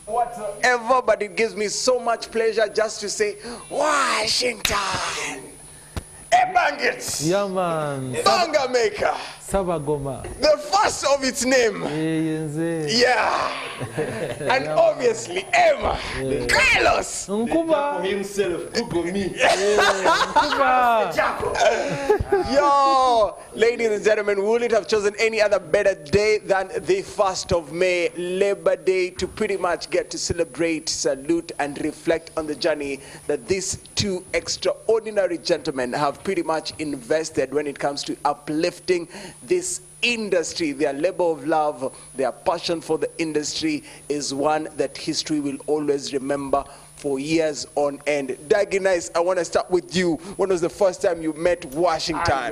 whatsoever, but it gives me so much pleasure just to say, Washington! Ebangits! Yeah, man. Banga Maker! Sabagoma. The first of its name. Yeah. And obviously, Emma. Carlos. Nkuba himself, Ugomi. Yo, ladies and gentlemen, we wouldn't have chosen any other better day than the 1st of May, Labor Day, to pretty much get to celebrate, salute, and reflect on the journey that these two extraordinary gentlemen have pretty much invested when it comes to uplifting this industry. Their labor of love, their passion for the industry is one that history will always remember for years on end. Daggy Nice, I want to start with you. When was the first time you met Washington?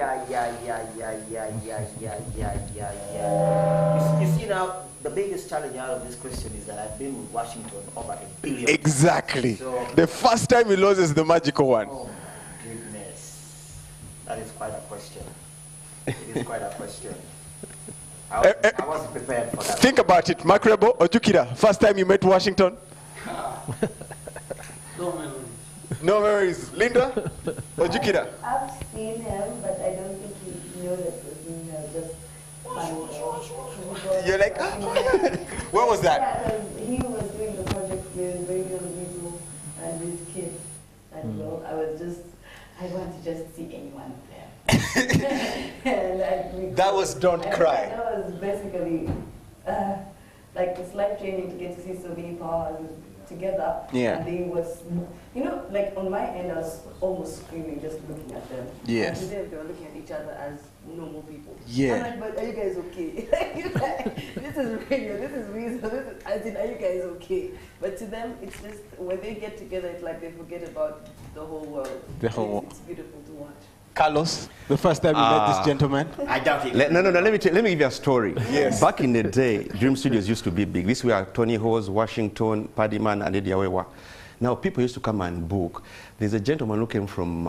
You see now, the biggest challenge out of this question is that I've been with Washington over 1 billion. Exactly. So, the first time he loses the magical one. oh goodness, that is quite a question. It is quite a question. I wasn't prepared for that. Think about it. Makrebo or Jukira, first time you met Washington? No memories. No memories. Linda or Jukira? I've seen him, but I don't think he knew that it was me. I was just funny. You're like, oh my God. Where was that? Yeah, he was doing the project with Radio Visual and this kid. And well, I want to just see any one of them. And That was Don't Cry. That was basically like it's life changing to get to see so many powers together. Yeah. And they was, you know, like on my end, I was almost screaming just looking at them. Yes. And to them, they were looking at each other as normal people. Yeah. I'm like, but are you guys okay? This is radio, this is reason, are you guys okay? But to them, it's just, when they get together, it's like they forget about the whole world. It's beautiful to watch. Carlos, the first time you met this gentleman? I doubt it. No, let me give you a story. Yes. Back in the day, Dream Studios used to be big. This were Tony Hawes, Washington, Paddyman, and Eddie Awewa. Now people used to come and book. There's a gentleman who came from,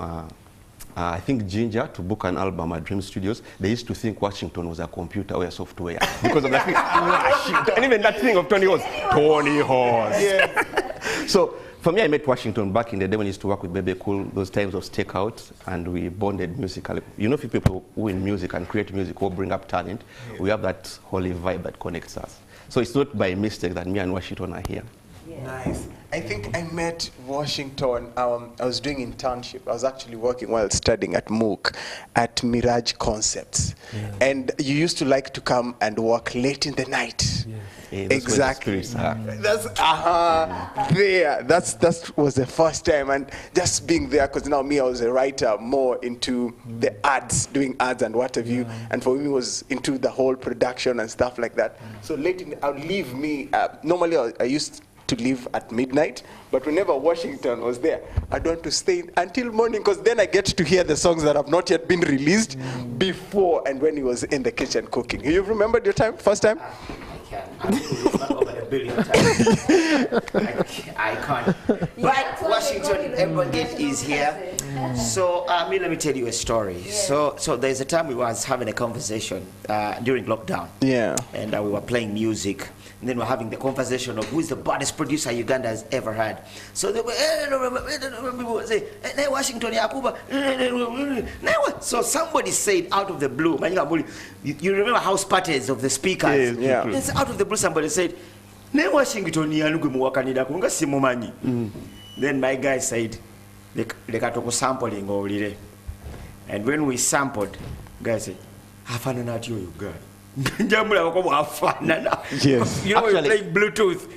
I think, Ginger to book an album at Dream Studios. They used to think Washington was a computer or a software because of that thing. Washington, and even that thing of Tony Hawes. Tony Hawes. Yeah. So for me, I met Washington back in the day when I used to work with Bebe Cool, those times of stakeout, and we bonded musically. You know, for people who in music and create music or bring up talent, we have that holy vibe that connects us. So it's not by mistake that me and Washington are here. Yeah. Nice. I think I met Washington, I was doing internship. I was actually working while studying at MOOC at Mirage Concepts. Yeah. And you used to like to come and work late in the night. Yeah. Yeah, exactly. That was the first time, and just being there, because now me, I was a writer more into the ads, doing ads and what have you, and for me was into the whole production and stuff like that. So late in, I would leave normally I used to leave at midnight, but whenever Washington was there, I'd want to stay until morning, because then I get to hear the songs that have not yet been released before and when he was in the kitchen cooking. You remembered your first time? I mean, not over 1 billion times. I can't. But Washington Ebangit is here. So let me tell you a story. Yeah. So there's a time we was having a conversation during lockdown. Yeah. And we were playing music. And then we're having the conversation of who is the baddest producer Uganda has ever had. So they were say, Washington Yakuba. So somebody said out of the blue, you remember house parties of the speakers? Yeah. Out of the blue, somebody said, Washington Yakuba. Then my guy said, Lekatoko sampling or and when we sampled, guys said, Hafana not you, God. Yes. You know, we're playing Bluetooth.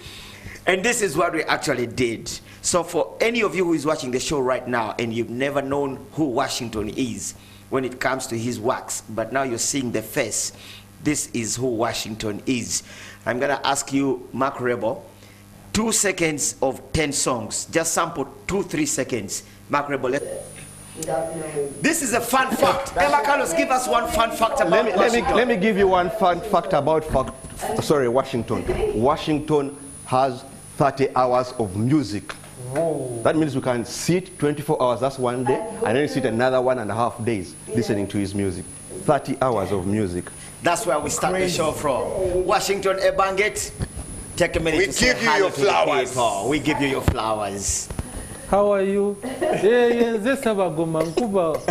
And this is what we actually did. So for any of you who is watching the show right now and you've never known who Washington is when it comes to his works, but now you're seeing the face, this is who Washington is. I'm going to ask you, Mark Rebel, 2 seconds of 10 songs. Just sample 2-3 seconds. Mark Rebel. This is a fun fact. Emma Carlos, give us one fun fact about Washington. Let me give you one fun fact about Washington. Washington has 30 hours of music. Whoa. That means we can sit 24 hours, that's one day, and then sit another 1.5 days listening to his music. 30 hours of music. That's where we start the show from. Washington Ebangit, Take a minute We to say give you hello your to the flowers. people. We give you your flowers. How are you? Nze Sabagoma nkuba.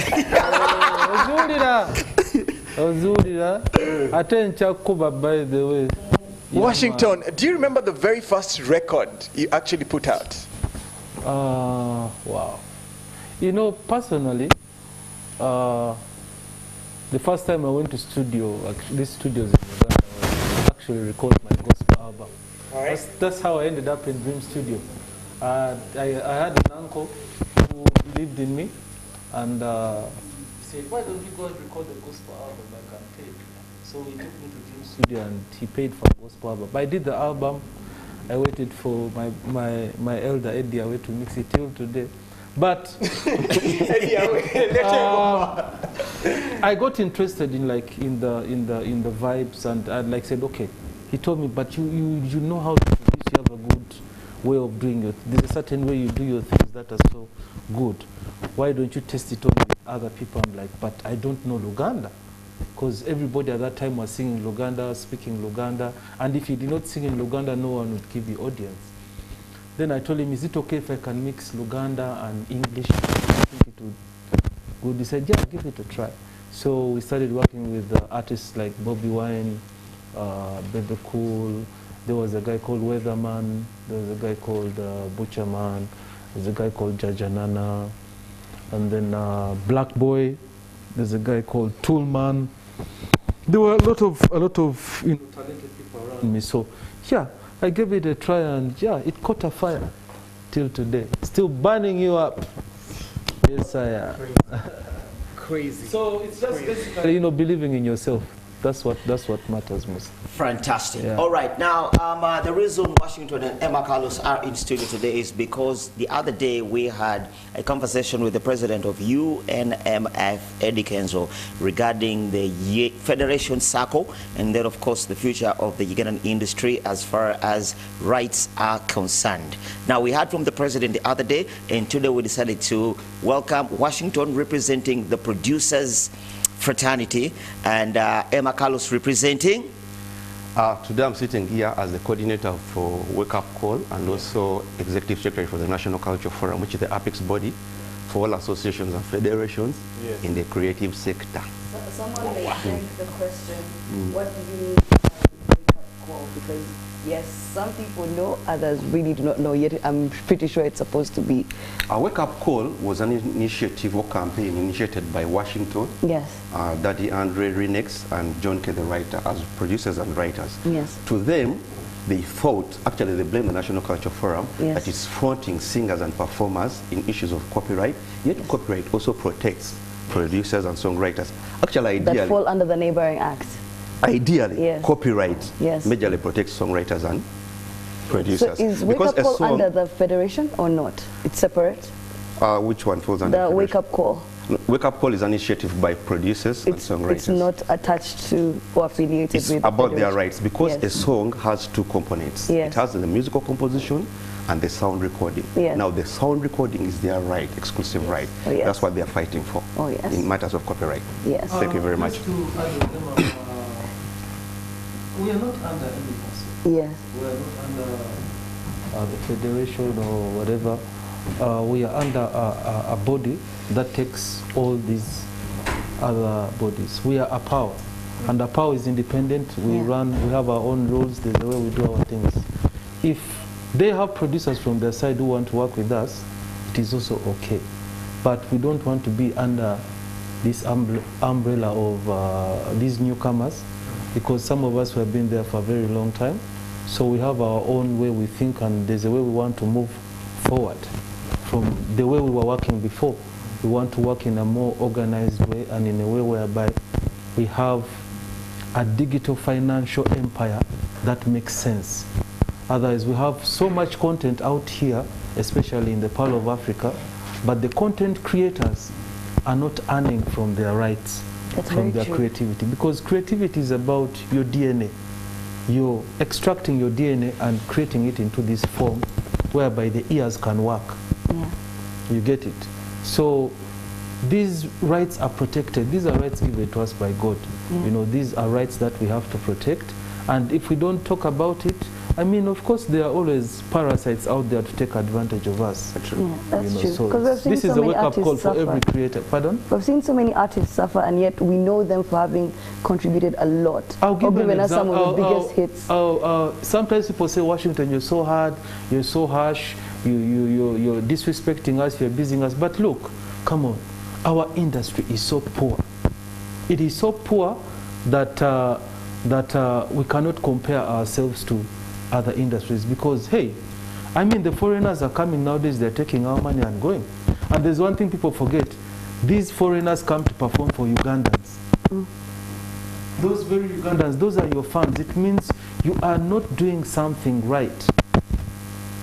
Ozulira. Ate ncha kuba, by the way. Washington, do you remember the very first record you actually put out? Wow. You know, personally, the first time I went to studio, these studios in Uganda, was actually record my gospel album. All right. That's how I ended up in Dream Studio. I had an uncle who believed in me, and he said, why don't you go and record the gospel album? I can pay. So he took me to Dream Studio and he paid for the gospel album. But I did the album. I waited for my elder Eddie Awe to mix it till today. But I got interested in the vibes, and I like said, okay. He told me, but you know how to produce. You have a good way of doing it. There's a certain way you do your things that are so good. Why don't you test it on with other people? I'm like, but I don't know Luganda. Because everybody at that time was singing Luganda, speaking Luganda. And if you did not sing in Luganda, no one would give you audience. Then I told him, is it okay if I can mix Luganda and English? I think it would good. He said, yeah, give it a try. So we started working with artists like Bobby Wine, Bebe Cool. There was a guy called Weatherman. There was a guy called Butcherman. There's a guy called Jajanana. And then Black Boy. There's a guy called Toolman. There were a lot of talented people around me. So yeah, I gave it a try, and yeah, it caught a fire till today. Still burning you up. Yes, I am. Crazy. So it's just basically, believing in yourself. That's what matters most. Fantastic. Yeah. All right. Now, the reason Washington and Emma Carlos are in studio today is because the other day we had a conversation with the president of UNMF, Eddie Kenzo, regarding the Federation Circle, and then, of course, the future of the Ugandan industry as far as rights are concerned. Now, we heard from the president the other day, and today we decided to welcome Washington, representing the producers fraternity, and Emma Carlos representing. Today I'm sitting here as the coordinator for Wake Up Call and also executive secretary for the National Culture Forum, which is the apex body for all associations and federations in the creative sector. Someone may think the question, what do you mean by Wake Up Call? Because yes, some people know, others really do not know yet. I'm pretty sure it's supposed to be. Our Wake Up Call was an initiative or campaign initiated by Washington, Yes. Daddy Andre Renex, and John K. the writer as producers and writers. Yes. To them, they thought, actually they blame the National Culture Forum, Yes. that it's fronting singers and performers in issues of copyright, yet copyright also protects producers and songwriters. Actually, That ideally, fall under the Neighboring Act. ideally Yes. copyright Yes. majorly protects songwriters and So producers. is Wake Because Up a Call song, under the Federation or not? It's separate? which one falls under The Federation? Wake Up Call. Wake Up Call is an initiative by producers and songwriters. It's not attached to or affiliated It's with about the their Federation. rights, because Yes. a song has two components. Yes. It has the musical composition and the sound recording. Yes. Now the sound recording is their right, exclusive right. Oh, yes. That's what they're fighting for Oh, yes. in matters of copyright. Yes. Thank you very much. Just to add on them, we are not under any person. Yes. We are not under the federation or whatever. We are under a body that takes all these other bodies. We are a power, and a power is independent. We have our own rules. There's the way we do our things. If they have producers from their side who want to work with us, it is also okay. But we don't want to be under this umbrella of these newcomers, because some of us have been there for a very long time. So we have our own way we think, and there's a way we want to move forward from the way we were working before. We want to work in a more organized way, and in a way whereby we have a digital financial empire that makes sense. Otherwise, we have so much content out here, especially in the Pearl of Africa, but the content creators are not earning from their rights, from their creativity. Because creativity is about your DNA. You're extracting your DNA and creating it into this form whereby the ears can work. Yeah. You get it? So these rights are protected. These are rights given to us by God. You know, these are rights that we have to protect. And if we don't talk about it, I mean, of course, there are always parasites out there to take advantage of us. Yeah, that's true. So Because we've seen this is so a many wake-up call artists for suffer. every creator. Pardon? We've seen so many artists suffer, and yet we know them for having contributed a lot. I'll give you an given us some example. of the biggest hits. Sometimes people say, Washington, you're so hard, you're so harsh, you're disrespecting us, you're abusing us. But look, come on, our industry is so poor. It is so poor that we cannot compare ourselves to other industries because, hey, I mean, the foreigners are coming nowadays, they're taking our money and going. And there's one thing people forget. These foreigners come to perform for Ugandans. Those very Ugandans, those are your fans. It means you are not doing something right.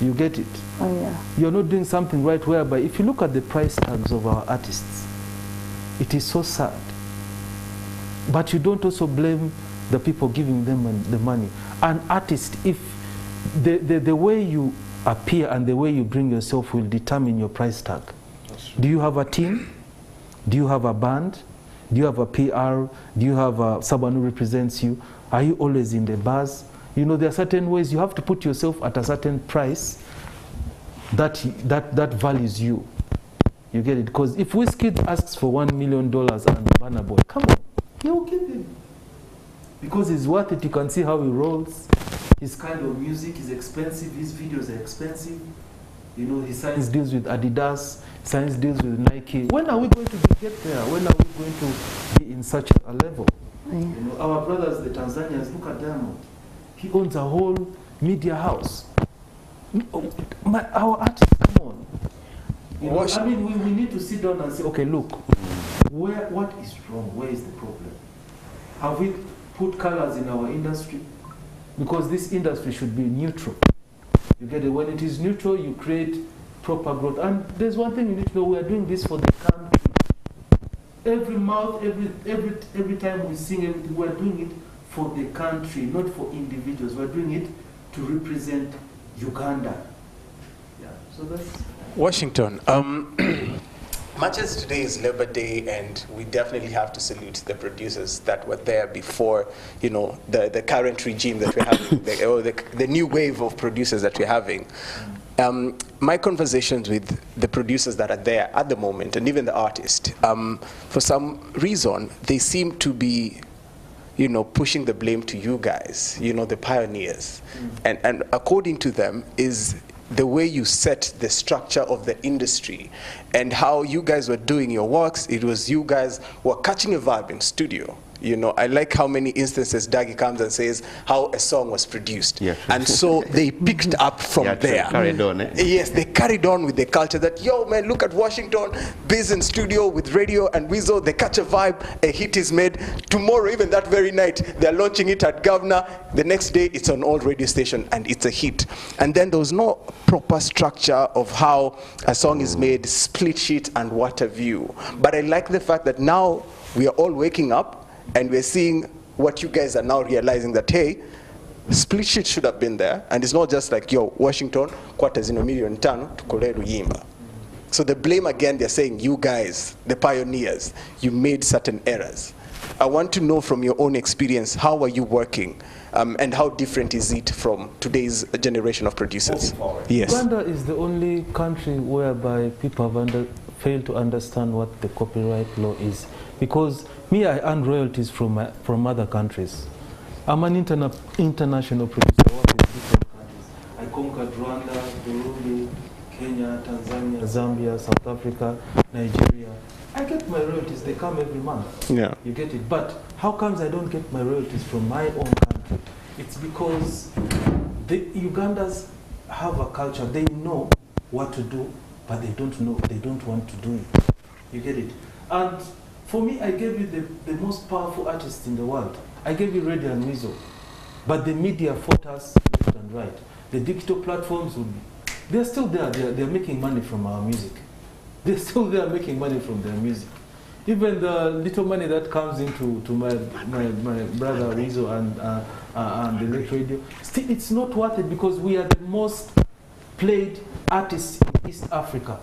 You get it? Oh, yeah. You're not doing something right, whereby if you look at the price tags of our artists, it is so sad. But you don't also blame the people giving them the money. An artist, if the way you appear and the way you bring yourself will determine your price tag. Do you have a team? Do you have a band? Do you have a PR? Do you have someone who represents you? Are you always in the bars? You know, there are certain ways you have to put yourself at a certain price that values you. You get it? Because if Wizkid asks for $1 million and Burna Boy, come on, he will give him. Because he's worth it. You can see how he rolls. His kind of music is expensive. His videos are expensive. You know, he signs deals with Adidas, signs deals with Nike. When are we going to get there? When are we going to be in such a level? Yeah. You know, our brothers, the Tanzanians, look at Diamond. He owns a whole media house. Our artists, come on. You know, I mean, we need to sit down and say, okay, look, what is wrong? Where is the problem? Have we put colors in our industry? Because this industry should be neutral. You get it? When it is neutral, you create proper growth. And there's one thing you need to know, we are doing this for the country. Every month, every time we sing, everything, we're doing it for the country, not for individuals. We're doing it to represent Uganda. Yeah, so that's... Washington, much as today is Labor Day, and we definitely have to salute the producers that were there before, you know, the current regime that we're having, the new wave of producers that we're having. My conversations with the producers that are there at the moment, and even the artists, for some reason, they seem to be, you know, pushing the blame to you guys, you know, the pioneers. And according to them, is the way you set the structure of the industry and how you guys were doing your works. It was you guys were catching a vibe in studio. You know, I like how many instances Dagi comes and says how a song was produced. Yeah. And so they picked up from there. Carried on, eh? Yes, they carried on with the culture that, yo, man, look at Washington, busy in studio with radio and Weasel. They catch a vibe, a hit is made. Tomorrow, even that very night, they're launching it at Governor. The next day, it's on all radio station and it's a hit. And then there was no proper structure of how a song is made, split sheet and what have you. But I like the fact that now we are all waking up and we're seeing what you guys are now realizing that, hey, split sheet should have been there. And it's not just like, yo, Washington, quarters in a million tano, tukole Ruyimba. So the blame again, they're saying, you guys, the pioneers, you made certain errors. I want to know from your own experience, how are you working? And how different is it from today's generation of producers? Yes. Uganda is the only country whereby people have failed to understand what the copyright law is. Because me, I earn royalties from other countries. I'm an international producer. I work in different countries. I conquered Rwanda, Burundi, Kenya, Tanzania, Zambia, South Africa, Nigeria. I get my royalties. They come every month. Yeah. You get it. But how comes I don't get my royalties from my own country? It's because the Ugandans have a culture. They know what to do, but they don't know. They don't want to do it. You get it. And for me, I gave you the most powerful artists in the world. I gave you Radio and Weasel. But the media fought us left and right. The digital platforms, they're still there. They're making money from our music. They're still there making money from their music. Even the little money that comes into my brother Weasel and the late radio, still it's not worth it because we are the most played artists in East Africa.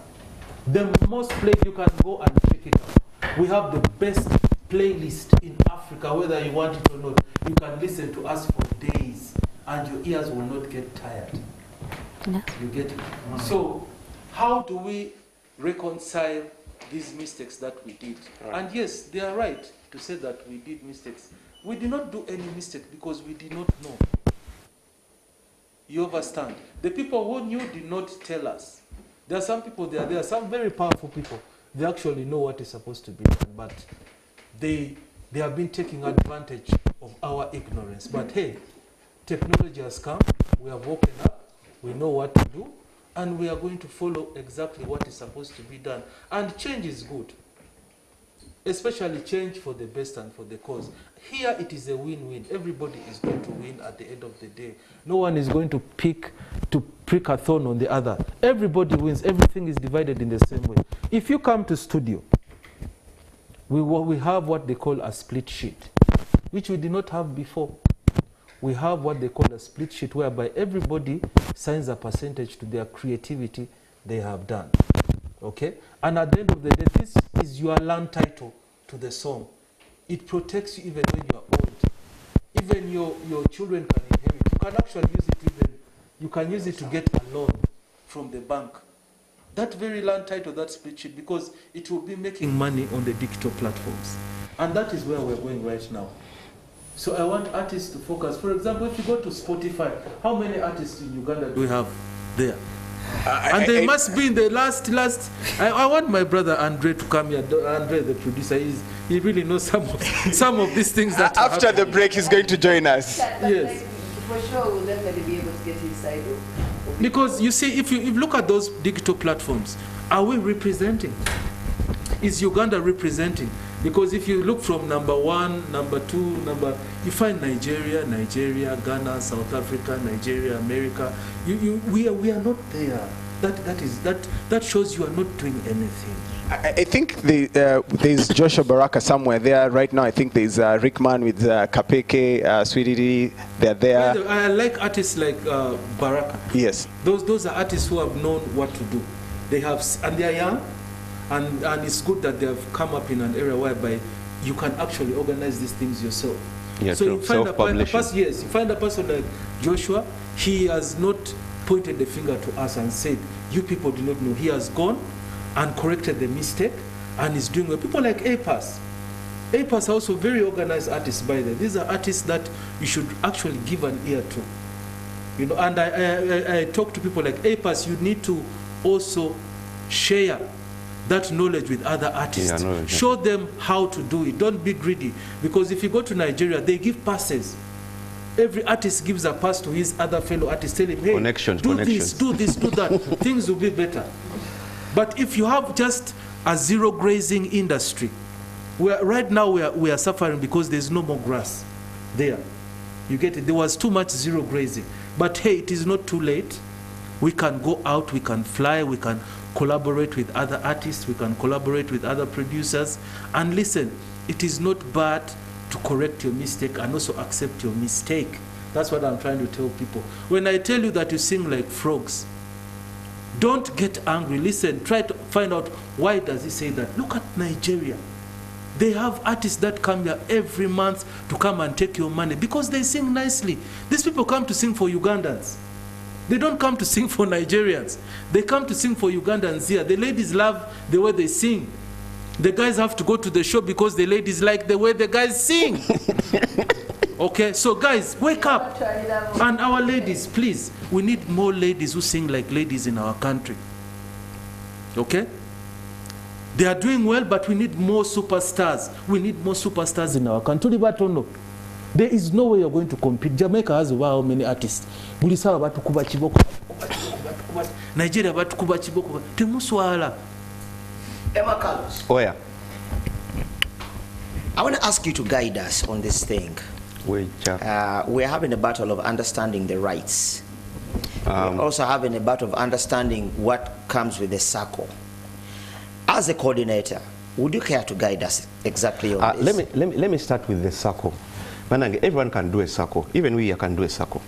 The most played, you can go and check it out. We have the best playlist in Africa, whether you want it or not. You can listen to us for days. and your ears will not get tired. Yeah. You get it? So how do we reconcile these mistakes that we did? And yes, they are right to say that we did mistakes. We did not do any mistake because we did not know. You understand? The people who knew did not tell us. There are some people there are some very powerful people. They actually know what is supposed to be done, but they have been taking advantage of our ignorance. But hey, technology has come, we have woken up, we know what to do, and we are going to follow exactly what is supposed to be done. And change is good, especially change for the best and for the cause. Here it is a win-win. Everybody is going to win at the end of the day. No one is going to prick a thorn on the other. Everybody wins. Everything is divided in the same way. If you come to studio, we have what they call a split sheet, which we did not have before. We have what they call a split sheet, whereby everybody signs a percentage to their creativity they have done. Okay? And at the end of the day, this is your land title to the song. It protects you even when you are old. Even your children can inherit. You can actually use it you can use it to get a loan from the bank. That very land title, that split sheet, because it will be making money on the digital platforms. And that is where we're going right now. So I want artists to focus. For example, if you go to Spotify, how many artists in Uganda do we have there? And they must be in the last. I want my brother Andre to come here. Andre, the producer, he really knows some of these things that after the break, he's going to join us. Yes. For sure, we'll definitely be able to get inside. Because you see, if you look at those digital platforms, are we representing? Is Uganda representing? Because if you look from number 1, number 2, you find Nigeria, Ghana, South Africa, Nigeria, America. We are not there. That shows you are not doing anything. I think there's Joshua Baraka somewhere there right now. I think there's Rickman with Kapeke, Sweetie. They're there. I like artists like Baraka. Yes. Those are artists who have known what to do. They have, and they are young. And it's good that they have come up in an area whereby you can actually organize these things yourself. Yeah, so you find you find a person like Joshua, he has not pointed the finger to us and said, you people do not know. He has gone and corrected the mistake and is doing well. People like APAS. APAS are also very organized artists, by the way. These are artists that you should actually give an ear to. You know, and I talk to people like APAS, you need to also share that knowledge with other artists. Yeah, show them how to do it. Don't be greedy. Because if you go to Nigeria, they give passes. Every artist gives a pass to his other fellow artists, tell him, hey, do this, do that. Things will be better. But if you have just a zero grazing industry, right now we are suffering because there's no more grass there. You get it? There was too much zero grazing. But hey, it is not too late. We can go out, we can fly, we can collaborate with other artists, we can collaborate with other producers. And listen, it is not bad to correct your mistake and also accept your mistake. That's what I'm trying to tell people. When I tell you that you sing like frogs, don't get angry. Listen, try to find out why does he say that. Look at Nigeria. They have artists that come here every month to come and take your money because they sing nicely. These people come to sing for Ugandans. They don't come to sing for Nigerians. They come to sing for Ugandans here. The ladies love the way they sing. The guys have to go to the show because the ladies like the way the guys sing. Okay, so guys, wake up. And our ladies, please, we need more ladies who sing like ladies in our country. Okay? They are doing well, but we need more superstars. We need more superstars in our country. There is no way you're going to compete. Jamaica has how many artists? Nigeria batukuba chiboko. Temuswala. Emma Carlos. Oh yeah. I want to ask you to guide us on this thing. We're having a battle of understanding the rights. We're also having a battle of understanding what comes with the circle. As a coordinator, would you care to guide us exactly on this? Let me start with the circle. Everyone can do a circle. Even we can do a circle.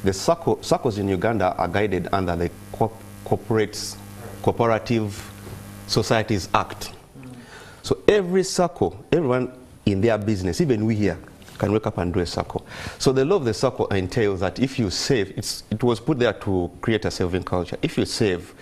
The circles in Uganda are guided under the Cooperative Societies Act. So every circle, everyone in their business, even we here, can wake up and do a circle. So the law of the circle entails that if you save, it was put there to create a saving culture. If you save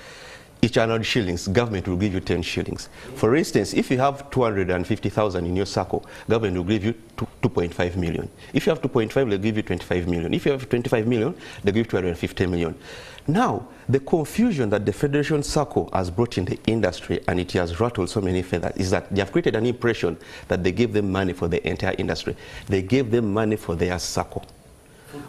each 100 shillings, government will give you 10 shillings. For instance, if you have 250,000 in your circle, government will give you 2.5 million. If you have 2.5, they'll give you 25 million. If you have 25 million, they'll give you 250 million. Now, the confusion that the Federation Circle has brought in the industry, and it has rattled so many feathers, is that they have created an impression that they give them money for the entire industry. They gave them money for their circle.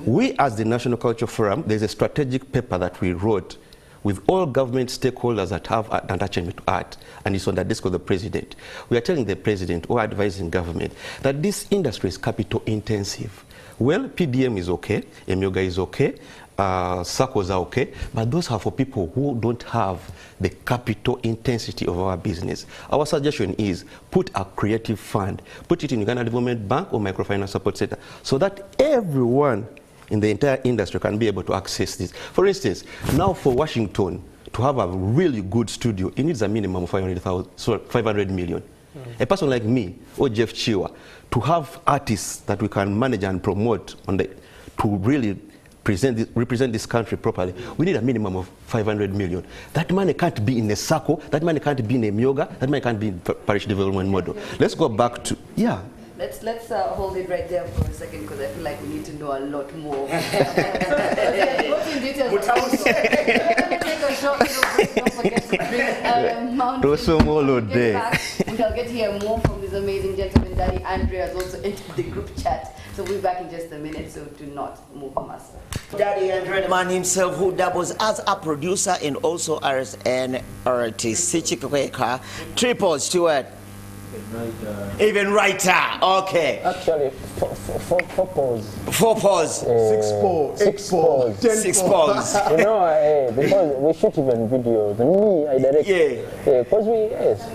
We, as the National Culture Forum, there's a strategic paper that we wrote with all government stakeholders that have an attachment to art, and it's on the desk of the president. We are telling the president or advising government that this industry is capital intensive. Well, PDM is okay, Emyoga is okay, circles are okay, but those are for people who don't have the capital intensity of our business. Our suggestion is put a creative fund, put it in Uganda Development Bank or Microfinance Support Center, so that everyone in the entire industry can be able to access this. For instance, now for Washington to have a really good studio, it needs a minimum of 500 million. A person like me or Jeff Chiwa, to have artists that we can manage and promote to really represent this country properly, we need a minimum of 500 million. That money can't be in a circle, that money can't be in a Myoga, that money can't be in parish development model. Let's go back to, yeah. Let's hold it right there for a second, because I feel like we need to know a lot more. Go in details. We'll take a short little break. Don't forget to bring Mountain. We shall get to hear more from this amazing gentleman. Daddy Andre has also entered the group chat. So we'll be back in just a minute, so do not move from us. Daddy Andre, the man himself who doubles as a producer and also as an artist. Sichikweka, triple Stuart. Even writer, okay. Actually, four pause. 4 pause. 6 pause. 6 pause. 6 pause. You know, because we shoot even videos. Me, I direct. Yeah. Because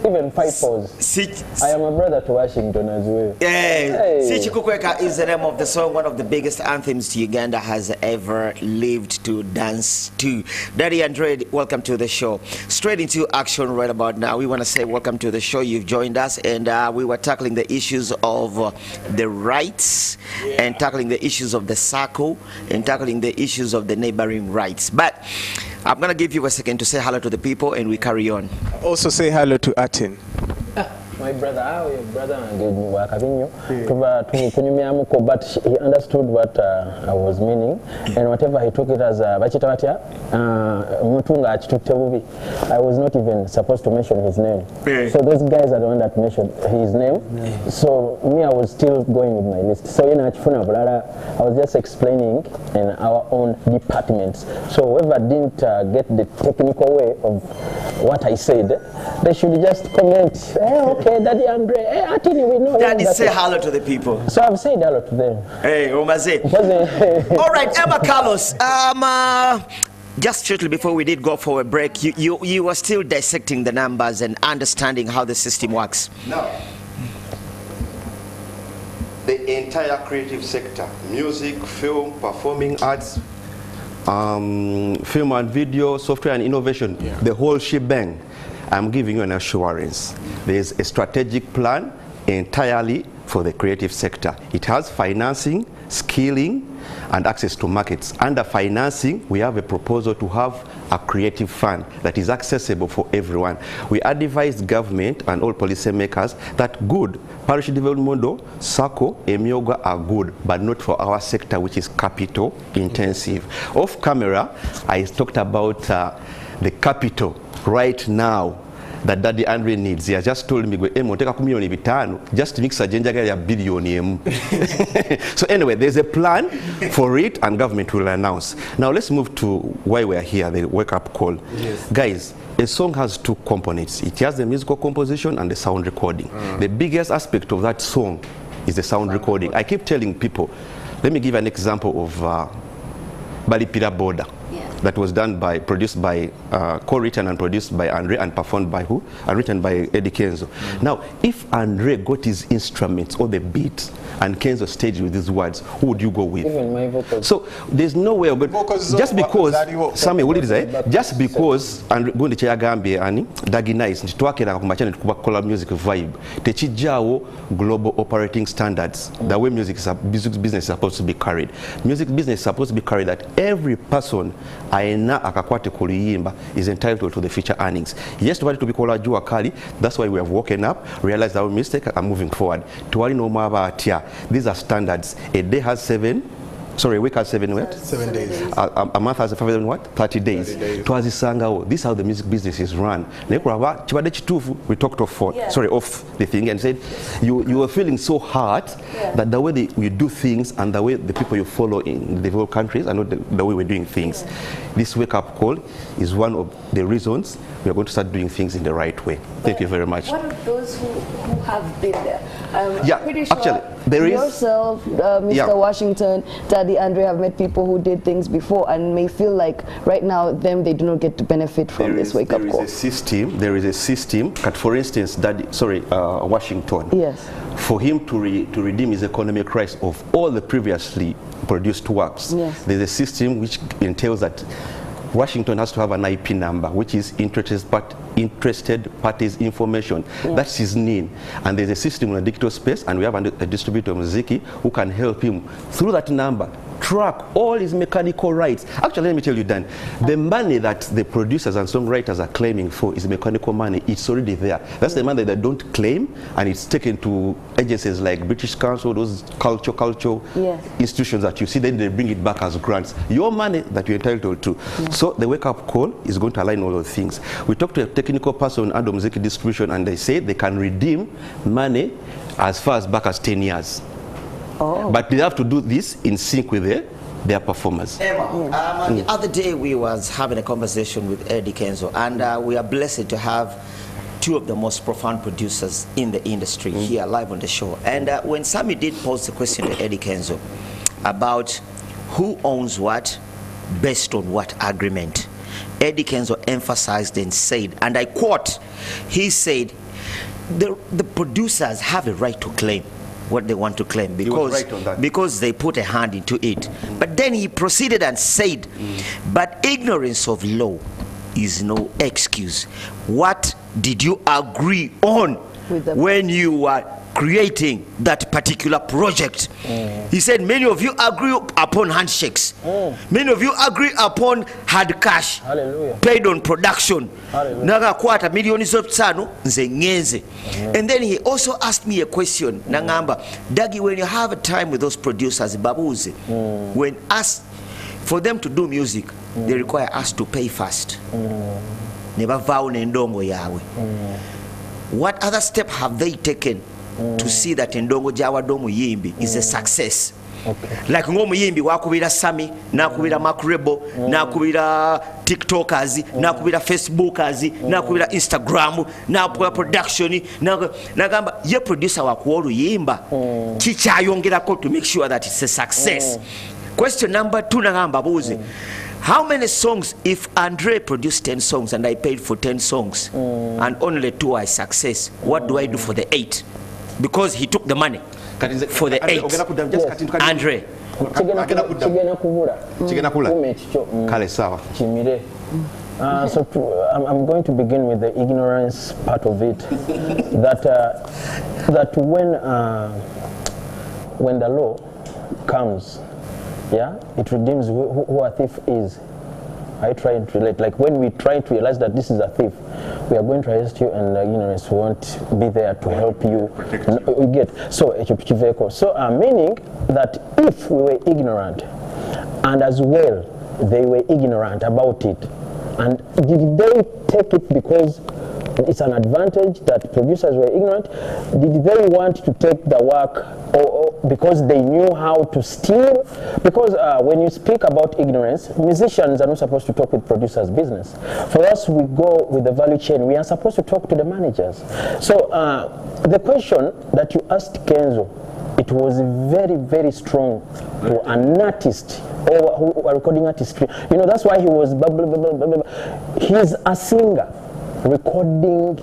even 5 pause. I am a brother to Washington as well. Yeah. Sichikukweka is the name of the song, one of the biggest anthems Uganda has ever lived to dance to. Daddy Andre, welcome to the show. Straight into action right about now. We want to say welcome to the show. You've joined us, and we were tackling the issues of the rights, and tackling the issues of the circle, and tackling the issues of the neighboring rights. But I'm going to give you a second to say hello to the people, and we carry on. Also say hello to Atin. My brother, your brother, but he understood what I was meaning, and whatever he took it as I was not even supposed to mention his name. So those guys are the one that mentioned his name. So me, I was still going with my list. So I was just explaining in our own departments. So whoever didn't get the technical way of what I said, they should just comment, hey, okay, Daddy Andre, hey, Atini, we know. Daddy, say hello to the people. So I've said hello to them. Hey, Omaze. All right, Emma Carlos. Just shortly before we did go for a break, you were still dissecting the numbers and understanding how the system works. No. The entire creative sector, music, film, performing arts, film and video, software and innovation, the whole shebang. I'm giving you an assurance. There's a strategic plan entirely for the creative sector. It has financing, skilling, and access to markets. Under financing, we have a proposal to have a creative fund that is accessible for everyone. We advise government and all policymakers that good parish development model, SACCO, Emyoga are good, but not for our sector, which is capital intensive. Off camera, I talked about the capital right now that Daddy Andre needs. He has just told me, just to mix a billion. So anyway, there's a plan for it, and government will announce. Now let's move to why we're here, the wake-up call. Yes. Guys, a song has 2 components. It has the musical composition and the sound recording. The biggest aspect of that song is the sound recording. I keep telling people, let me give an example of Balipira Border. That was produced by, co-written and produced by Andre and performed by who? And written by Eddie Kenzo. Now, if Andre got his instruments or the beat and Kenzo staged with these words, who would you go with? Even my vocals. So there's no way of just because Sammy, what is it? Just because and going to Chayagambia and Dagi Nice twakera ku machane tukuba music vibe techijawo global operating standards, the way music business is supposed to be carried. Music business is supposed to be carried that every person aina akakwate kuliyimba is entitled to the future earnings. Yes, to be called Jua Kali. That's why we have woken up, realized our mistake, and moving forward. These are standards. A day has 7. Sorry, a week has 7 what? 7 days. A month has 30 days. This is how the music business is run. We talked of the thing and said you were feeling so hard that the way we do things and the way the people you follow in the developed countries are not the way we're doing things. This wake-up call is one of the reasons we are going to start doing things in the right way. Thank you very much. What of those who have been there? I'm pretty sure actually, there is yourself, Mr. Washington, Daddy Andre have met people who did things before and may feel like right now they do not get to benefit from this wake-up call. There is a system. For instance, Washington. Yes. For him to redeem his economic rights of all the previously produced works, there's a system which entails that Washington has to have an IP number, which is interested parties information. That's his name. And there's a system in the digital space, and we have a distributor, Muziki, who can help him through that number track all his mechanical rights. Actually, let me tell you, Dan, the money that the producers and songwriters are claiming for is mechanical money. It's already there. That's the money that they don't claim, and it's taken to agencies like British Council, those culture institutions that you see, then they bring it back as grants. Your money that you're entitled to. So the wake-up call is going to align all those things. We talked to a technical person under Muziki Distribution, and they say they can redeem money as far as back as 10 years. But they have to do this in sync with their performers. Emma, the other day we was having a conversation with Eddie Kenzo, and we are blessed to have two of the most profound producers in the industry here live on the show. And when Sammy did pose the question to Eddie Kenzo about who owns what based on what agreement, Eddie Kenzo emphasized and said, and I quote, he said, the producers have a right to claim what they want to claim because they put a hand into it. But then he proceeded and said, but ignorance of law is no excuse. What did you agree on when you were creating that particular project? He said many of you agree upon handshakes. Many of you agree upon hard cash. Paid on production. Naga millions of tsano nze ngenze. And then he also asked me a question. Nangamba, Dagi, when you have a time with those producers, babuze, when asked for them to do music, they require us to pay first. Never vow ndongo yawe. What other step have they taken to see that ndongo jawa domu yimbi is a success? Like ngomu yimbi wakubira Sami, nakubira Makrebo, nakubira TikTokers, nakubira Facebookers, nakubira Instagram, nakubira production, nagamba ye producer wakuolu yimba kichayongerako to make sure that it's a success. Question number 2 nagamba buze. How many songs, if Andre produced 10 songs and I paid for 10 songs and only 2 are success, what do I do for the 8? Because he took the money for the 8. Andre. So I'm going to begin with the ignorance part of it. that when the law comes, it redeems who a thief is. I try and relate. Like when we try to realize that this is a thief, we are going to arrest you, and ignorance won't be there to help you. You get so meaning that if we were ignorant, and as well they were ignorant about it, and did they take it because it's an advantage that producers were ignorant? Did they want to take the work or because they knew how to steal? Because when you speak about ignorance, musicians are not supposed to talk with producers' business. For us, we go with the value chain. We are supposed to talk to the managers. So the question that you asked Kenzo, it was very, very strong for an artist or a recording artist. That's why he was blah, blah, blah, blah, blah. He's a singer recording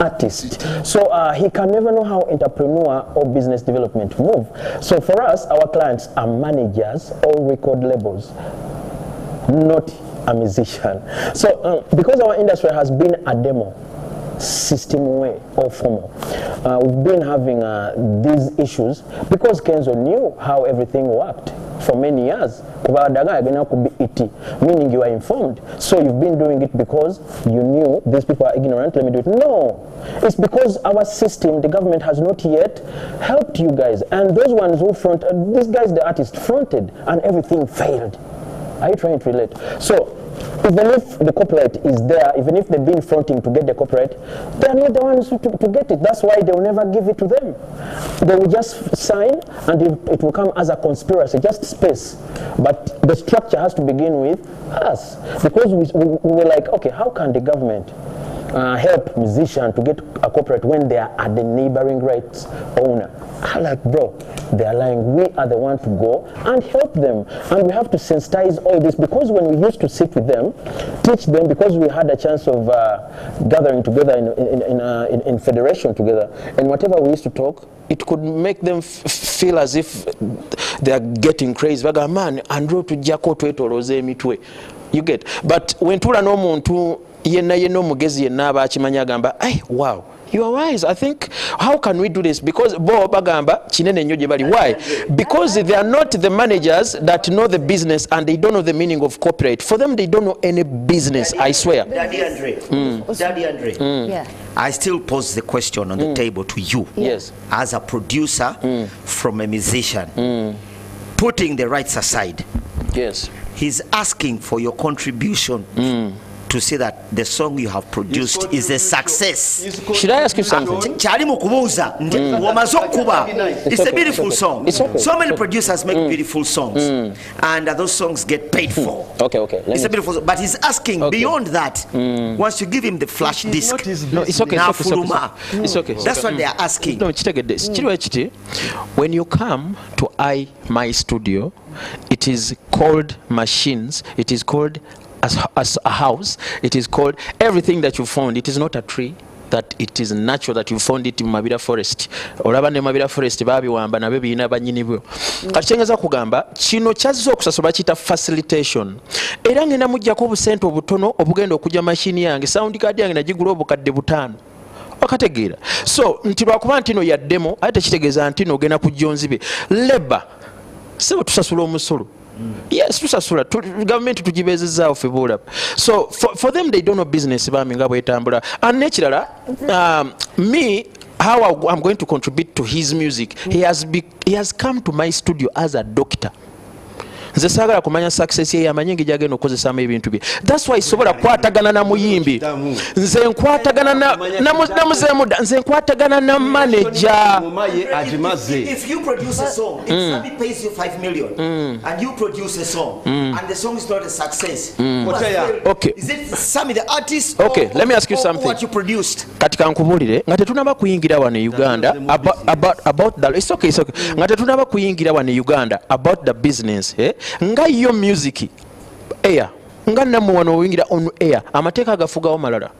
artist. So he can never know how entrepreneur or business development move. So for us, our clients are managers or record labels, not a musician. So because our industry has been a demo system way or formal, we've been having these issues because Kenzo knew how everything worked for many years. Meaning you are informed. So you've been doing it because you knew these people are ignorant, let me do it. No, it's because our system, the government has not yet helped you guys. And those ones who front, these guys, the artists fronted and everything failed. Are you trying to relate? So even if the copyright is there, even if they've been fronting to get the copyright, they're not the ones to get it. That's why they'll never give it to them. They will just sign and it will come as a conspiracy, just space. But the structure has to begin with us. Because we were like, okay, how can the government help musicians to get a copyright when they are at the neighboring rights owner? I'm like, bro, they are lying. We are the one to go and help them. And we have to sensitize all this, because when we used to sit with them, teach them, because we had a chance of gathering together in federation together, and whatever we used to talk, it could make them feel as if they are getting crazy. Man, Andrew to Jako to mitwe. You get. But when tula no muntu yenna mugezi yenna abakimanya agamba, "Hey, wow. You are wise. I think, how can we do this?" Because bo bagamba chinene nnyo gye bali. Why? Because they are not the managers that know the business and they don't know the meaning of copyright. For them, they don't know any business. I swear. Daddy Andre. Yeah. I still pose the question on the table to you. Yes. As a producer from a musician, putting the rights aside. Yes. He's asking for your contribution to say that the song you have produced is a success. Should I ask you something? It's a beautiful song. Okay. So many producers make beautiful songs, and those songs get paid for. Okay. It's a beautiful song. But he's asking beyond that. Once you give him the flash disc, no, it's okay. It's okay. That's what they are asking. No, when you come to my studio, it is called machines. It is called as a house. It is called everything that you found. It is not a tree. That it is natural that you found it in Mabira Forest. Olaba ne Mabira Forest babiwamba nabe biyina banyini byo. Kati kyengeza kugamba kino kyazza okusasoba kita facilitation. Era ngenda mujjako obusente obutono obugenda okujja machine yange sound card yange nagigula obukadde 5. Okategeera. So nti lwakuba ntino ya demo ate kitegeeza ntino ogenda kujjonzibe. Labor sebo tusasula omusolo. Yes, tusasula. Government tugibezezaawo fe bola. So for them, they don't know business bami nga bwetambula. And nekirala, me, how I'm going to contribute to his music, he has come to my studio as a doctor. Nze saagala kumanya success ye amanyingi gyagenda okukozesaamu ebintu bye. That's why sobola kwatagana na muyimbi. Nze nkwatagana na muzeemuda. Nze nkwatagana na manager. If you produce a song, and somebody pays you 5 million, and you produce a song, and the song is not a success, okay. Is it some of the artists? Okay, let me ask you something. What you produced? Katika nkubulire nga tetunaba kuyingira wano Uganda about the it's okay. Nga tetunaba kuyingira wano Uganda about the business, nga yo music air nga namu wano wingira on air amateeka agafugawo malala.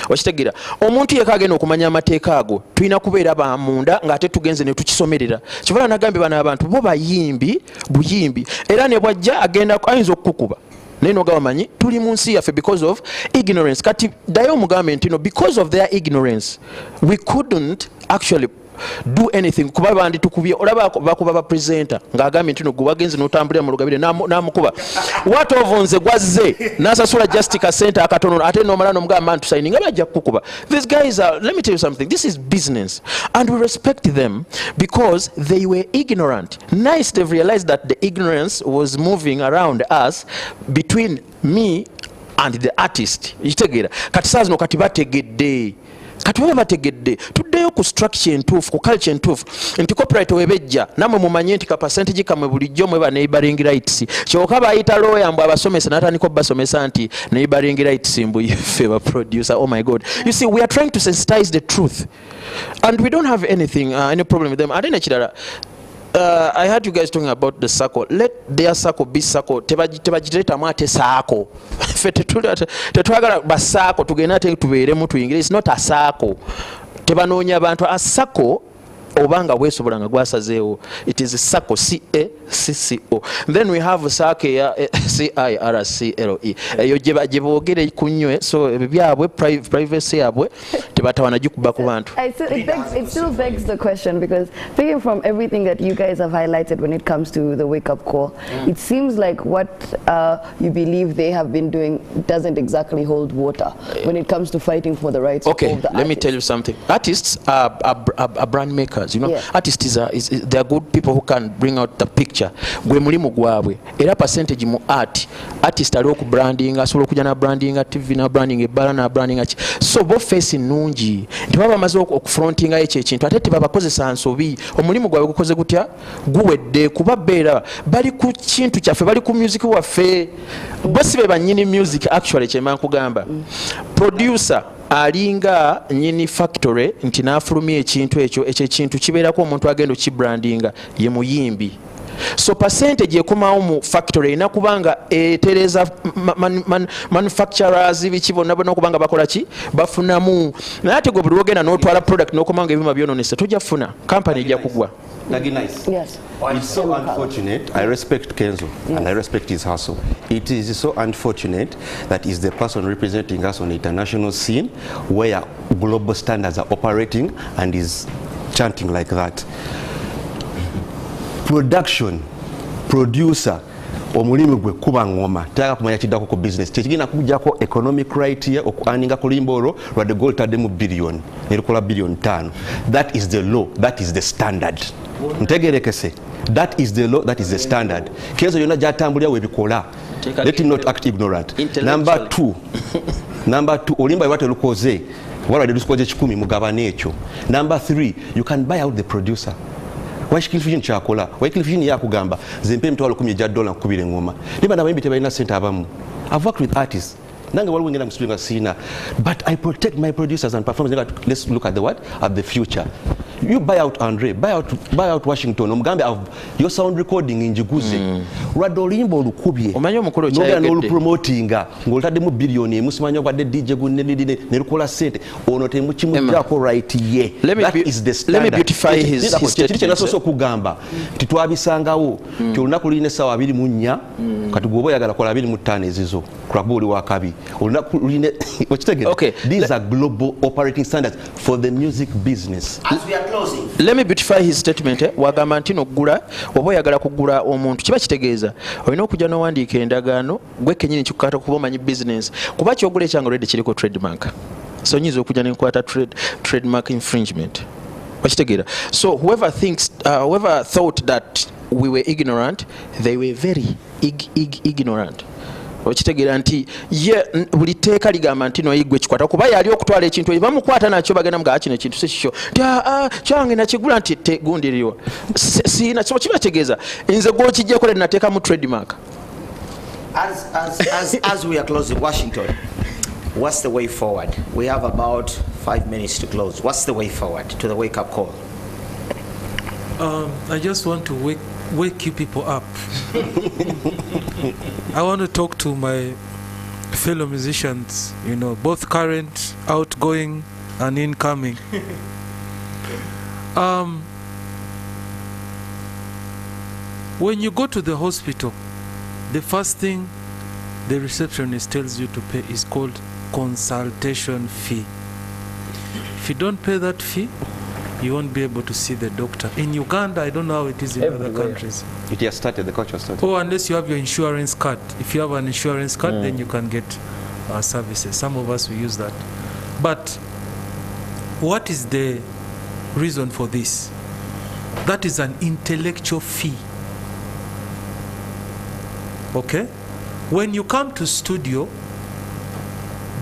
Okitegeera omuntu yekagenda okumanya amateeka ago tulina kubeera bamunda ng'ate tugenze ne tukisomerera. Kivala nagambye bano abantu bo buyimbi era ne bwajja agenda ayinza okukukuba naye nogabamanyi tuli mu nsi yaffe because of ignorance. Kati ddayo omugambe nti because of their ignorance we couldn't actually do anything. Kuba bandi tukubye olaba bakuba ba presenter ng'agambye nti no gwe wagenze n'otambulira mu lugabire n'amukuba what ovonze gwazze n'asasula just ka center akatono ate n'omala n'omugamba nti signing nga bajja kukuba. These guys are, let me tell you something, this is business and we respect them because they were ignorant. Nice they've realized that the ignorance was moving around us between me and the artist. Kitegeera kati saa zino kati bategedde kati baba bategedde tuddeyo ku structure entuufu ku culture entuufu nti copyright webejja namwe mumanye nti ka percentage kamwe bulijjo mwe ba neighboring rights kyokka bayita lawyer mbw abasomesa n'atandika obbasomesa nti neighboring rights mbu yeffe ba producer. Oh my God, you see we are trying to sensitize the truth and we don't have anything any problem with them. Ate nekirala I heard you guys talking about the circle. Let their circle be circle. Tebagireta mwate circle. Fe tetwagala ba circle tugenda ate tubeeremu tuyingire. It's not a circle. Tebanoonya abantu a circle obanga bwesobola nga gwasazeewo. It is a circle, C-A-C-C-O. Then we have circle ya C-I-R-C-L-E. Eyo gye boogere ku nnyo, so byabwe privacy yabwe tebatawana gikuba ku bantu. It still begs the question, because picking from everything that you guys have highlighted when it comes to the wake-up call, it seems like what you believe they have been doing doesn't exactly hold water when it comes to fighting for the rights of the artists. Let me tell you something. Artists are brand makers. You know, yeah. Artists they are good people who can bring out the picture. Gwe mulimu gwabwe. Era percentage mu artist ali oku branding, asobola okujja na branding, TV na branding, ebbala na branding. So bo face nungi. Tebaba bamaze okufrontinga ekyo ekintu ate tebabakozesa nsobi. Omulimu gwabwe gukoze gutya guwedde kuba beera bali ku kintu kyaffe, bali ku music waffe. Bosi be banyini music actually kyema nkugamba. Producer alinga nyini factory nti nafulumya ekintu ekyo ekintu kibeerako omuntu agenda okibrandinga ye muyimbi. So percentage ekomawo mu factory ina kubanga etereza manufacturers biki bonna kubanga bakola ki bafunamu. Naye ate gwe buli ogenda n'otwala product n'okomanga ebyuma byononese tojja kufuna company ejja kugwa. Yes. It's so unfortunate. I respect Kenzo and I respect his hustle. It is so unfortunate that he's the person representing us on the international scene where global standards are operating and is chanting like that. Production, producer, omulimu gwe kuba ngoma taka kumanya kiddako ku business tekigenda kujjako economic right here okuaninga kulimboro lwa the goal tademu billion nelikola billion 5. That is the law, that is the standard. Ntegerekese, that is the law, that is the standard. Kenzo yona jatambulya webikola. Let him not act ignorant. Number two, olimba yabate lukoze wala de lukoze 10 mugabane ekyo. Number 3, you can buy out the producer. Washikili vision chakola, washikili vision yakugamba zempe mtwalo $10 kubire ngoma. Niba nabayimbi tebalina sente abamu. I've worked with artists. Nange waliwo ngenda mstudio sina, but I protect my producers and performers. Let's look at the what? At the future. You buy out Andre, buy out Washington. Omugambe your sound recording in Jiguze. Radolimbo lukubye. Omanyo mukolo chayekete. Nobya no promotinga. Ngoltademu billion musimanyo kwa DJ gunne nerukola sente. Onote muchimujako right ye. That is the standard. Let me beautify his statement. So kugamba titwabisangawo kyolunaku line sawa 24 kati gwobo yagala kola 25 ezizo kulabuli wakabi olunaku line wachitegera. Okay, these are global operating standards for the music business. As we are closing, let me beautify his statement. Wagamba ntino gula obo yagala kugula omuntu kiba kitegeeza olina okujja n'owandiika endagaano gwe kenyini kikukata kuba omanyi business kuba kyogula ekyanga already kiriko trademark, so nyiza okujja n'enkwata trademark infringement. So whoever thought that we were ignorant, they were very ignorant. Okitegera nti ye buli teeka ligamba nti no yigwe kikwata kuba yali okutwala ekintu ekyo bamukwata nakyo bagenda mga kino ekintu si kyo kyange nakigula nti tegundiriwa sina so kibategeeza nze gwokijjeko lero nateeka mu trademark. As we are closing, Washington, what's the way forward? We have about 5 minutes to close. What's the way forward to the wake-up call? I just want to wake you people up. I want to talk to my fellow musicians, you know, both current, outgoing, and incoming. When you go to the hospital, the first thing the receptionist tells you to pay is called consultation fee. If you don't pay that fee, you won't be able to see the doctor. In Uganda, I don't know how it is in other countries. It has started, the culture started. Oh, unless you have your insurance card. If you have an insurance card, then you can get services. Some of us, we use that. But what is the reason for this? That is an intellectual fee. Okay? When you come to studio,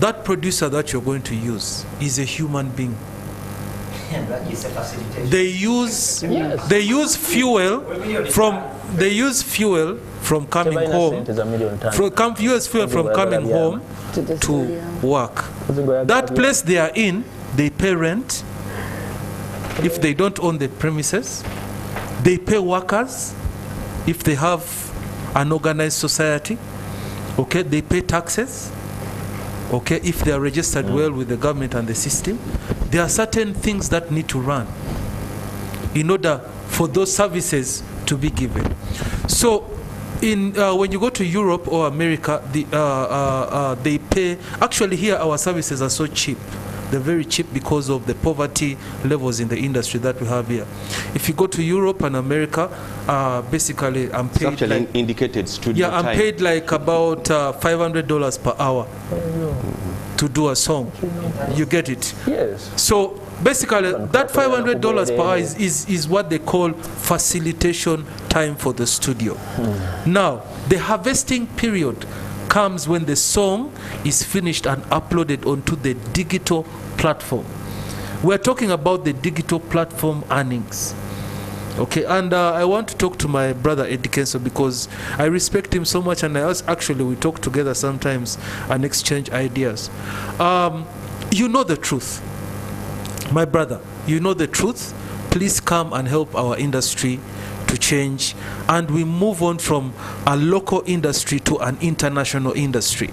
that producer that you're going to use is a human being. They use fuel from coming home. Use fuel from coming home to work. That place they are in, they pay rent. If they don't own the premises, They pay workers if they have an organized society. Okay, they pay taxes. Okay, if they are registered well with the government and the system. There are certain things that need to run in order for those services to be given. So when you go to Europe or America, they pay. Actually, here our services are so cheap. They're very cheap because of the poverty levels in the industry that we have here. If you go to Europe and America, basically I'm paid. It's actually indicated studio time. I'm paid like about $500 per hour to do a song. You get it? Yes. So basically, that $500 per hour is what they call facilitation time for the studio. Now, the harvesting period comes when the song is finished and uploaded onto the digital platform. We're talking about the digital platform earnings. Okay, and I want to talk to my brother Eddie Kenso because I respect him so much, and actually we talk together sometimes and exchange ideas. You know the truth. My brother, you know the truth. Please come and help our industry to change, and we move on from a local industry to an international industry.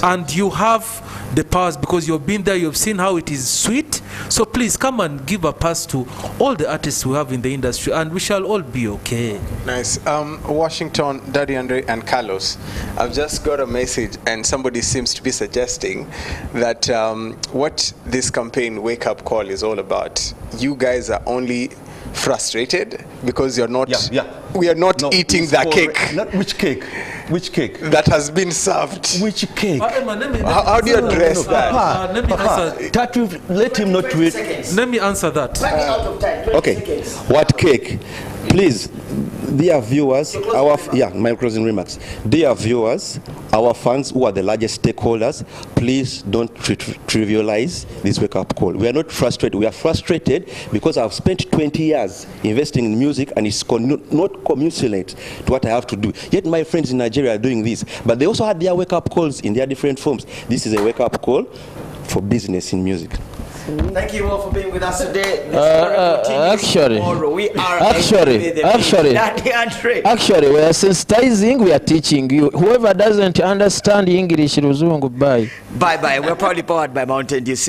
And you have the powers because you've been there, you've seen how it is sweet. So please come and give a pass to all the artists we have in the industry, and we shall all be okay. Nice. Washington, Daddy Andre, and Carlos, I've just got a message, and somebody seems to be suggesting that what this campaign Wake Up Call is all about, you guys are only frustrated because you're not we are not eating the cake. Not which cake? Which cake? That has been served. Which cake? How do you address that? Let him not wait. Let me answer that. Okay. What cake? Please, dear viewers, my closing remarks. Dear viewers, our fans who are the largest stakeholders, please don't trivialize this wake-up call. We are not frustrated. We are frustrated because I've spent 20 years investing in music, and it's not commensurate to what I have to do. Yet my friends in Nigeria are doing this, but they also had their wake-up calls in their different forms. This is a wake-up call for business in music. Thank you all for being with us today. Actually, we are sensitizing, we are teaching you. Whoever doesn't understand English, bye. Bye. We're probably powered by Mountain Dew.